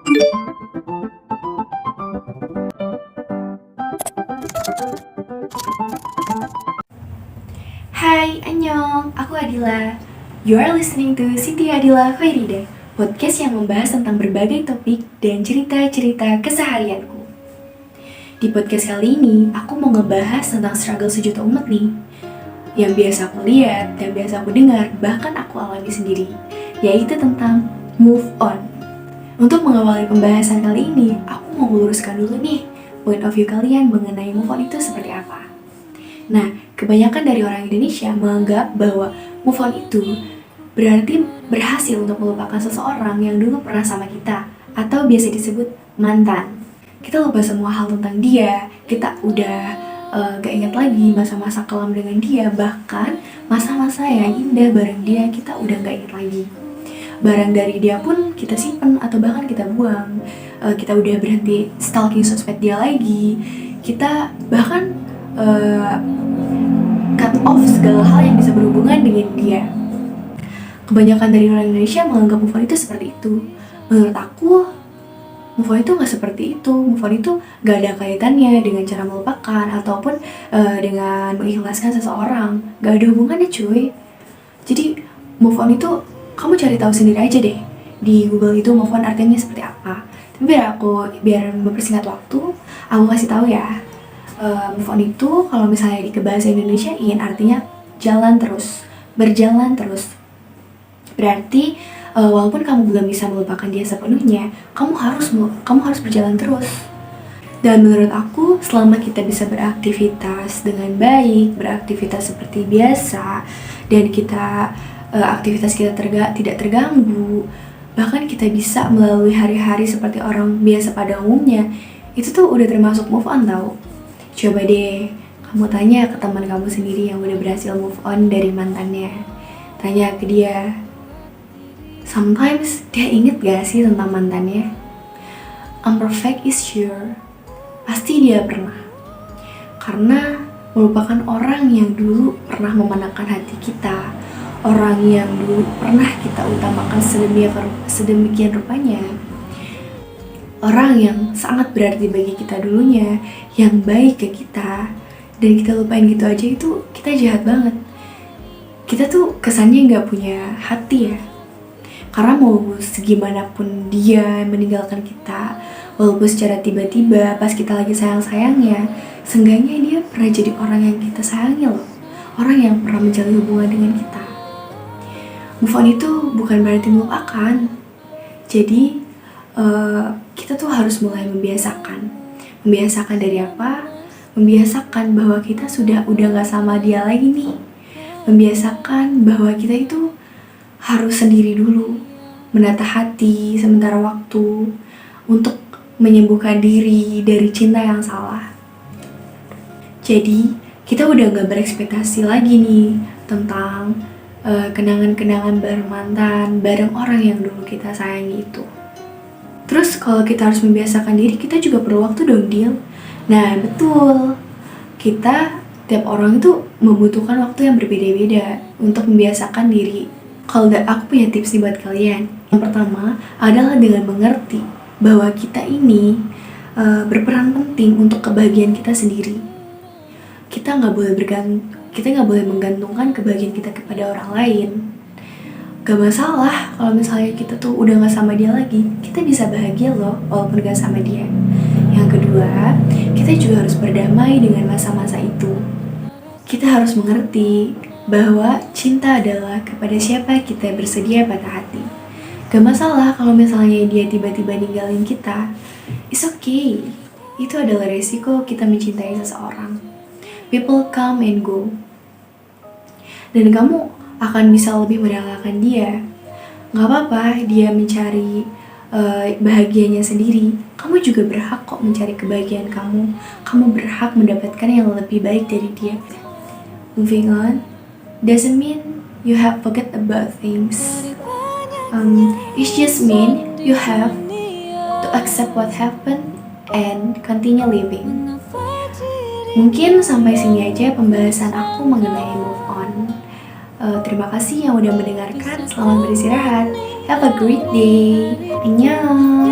Hai, annyeong, aku Adila. You are listening to Siti Adila Khairida, podcast yang membahas tentang berbagai topik dan cerita-cerita keseharianku. Di podcast kali ini, aku mau ngebahas tentang struggle sejuta umat nih, yang biasa aku lihat dan biasa aku dengar, bahkan aku alami sendiri, yaitu tentang move on. Untuk mengawali pembahasan kali ini, aku mau meluruskan dulu nih, point of view kalian mengenai move on itu seperti apa. Nah, kebanyakan dari orang Indonesia menganggap bahwa move on itu berarti berhasil untuk melupakan seseorang yang dulu pernah sama kita, atau biasa disebut mantan. Kita lupa semua hal tentang dia, kita udah gak ingat lagi masa-masa kelam dengan dia, bahkan masa-masa yang indah bareng dia kita udah gak ingat lagi. Barang dari dia pun kita simpen atau bahkan kita buang. Kita udah berhenti stalking sosmed dia lagi, kita bahkan cut off segala hal yang bisa berhubungan dengan dia. Kebanyakan dari orang Indonesia menganggap move on itu seperti itu. Menurut aku, move on itu gak seperti itu. Move on itu gak ada kaitannya dengan cara melupakan ataupun dengan mengikhlaskan seseorang. Gak ada hubungannya cuy. Jadi move on itu kamu cari tahu sendiri aja deh di Google itu move on artinya seperti apa. Tapi biar mempersingkat waktu, aku kasih tahu ya. Move on itu kalau misalnya di bahasa Indonesiain artinya jalan terus, berjalan terus. Berarti walaupun kamu belum bisa melupakan dia sepenuhnya, kamu harus berjalan terus. Dan menurut aku, selama kita bisa beraktivitas dengan baik, beraktivitas seperti biasa, dan kita aktivitas kita tidak terganggu, bahkan kita bisa melalui hari-hari seperti orang biasa pada umumnya, itu tuh udah termasuk move on tau. Coba deh, kamu tanya ke teman kamu sendiri yang udah berhasil move on dari mantannya. Tanya ke dia, sometimes dia inget gak sih tentang mantannya? Imperfect is sure, pasti dia pernah. Karena melupakan orang yang dulu pernah memenangkan hati kita, orang yang dulu pernah kita utamakan sedemikian rupanya, orang yang sangat berarti bagi kita dulunya, yang baik ke kita, dan kita lupain gitu aja, itu kita jahat banget. Kita tuh kesannya gak punya hati ya. Karena mau segimanapun dia meninggalkan kita, walaupun secara tiba-tiba pas kita lagi sayang-sayangnya, seenggaknya dia pernah jadi orang yang kita sayangi loh. Orang yang pernah menjalin hubungan dengan kita. Move on itu bukan berarti melupakan. Jadi kita tuh harus mulai membiasakan. Membiasakan dari apa? Membiasakan bahwa kita udah gak sama dia lagi nih. Membiasakan bahwa kita itu harus sendiri dulu, menata hati sementara waktu untuk menyembuhkan diri dari cinta yang salah. Jadi kita udah gak berekspektasi lagi nih tentang kenangan-kenangan bareng mantan, bareng orang yang dulu kita sayangi itu. Terus kalau kita harus membiasakan diri, kita juga perlu waktu dong, Dil. Nah, betul. Tiap orang itu membutuhkan waktu yang berbeda-beda untuk membiasakan diri. Kalau aku punya tips nih buat kalian. Yang pertama adalah dengan mengerti bahwa kita ini berperan penting untuk kebahagiaan kita sendiri. Kita nggak boleh menggantungkan kebahagiaan kita kepada orang lain. Gak masalah kalau misalnya kita tuh udah gak sama dia lagi, kita bisa bahagia loh walaupun gak sama dia. Yang kedua, kita juga harus berdamai dengan masa-masa itu. Kita harus mengerti bahwa cinta adalah kepada siapa kita bersedia patah hati. Gak masalah kalau misalnya dia tiba-tiba ninggalin kita, it's okay. Itu adalah resiko kita mencintai seseorang. People come and go. Dan kamu akan bisa lebih merelakan dia. Gak apa-apa dia mencari bahagianya sendiri. Kamu juga berhak kok mencari kebahagiaan kamu. Kamu berhak mendapatkan yang lebih baik dari dia. Moving on doesn't mean you have forget about things. It just mean you have to accept what happened and continue living. Mungkin sampai sini aja pembahasan aku mengenai move on. Terima kasih yang udah mendengarkan. Selamat beristirahat. Have a great day. Annyeong.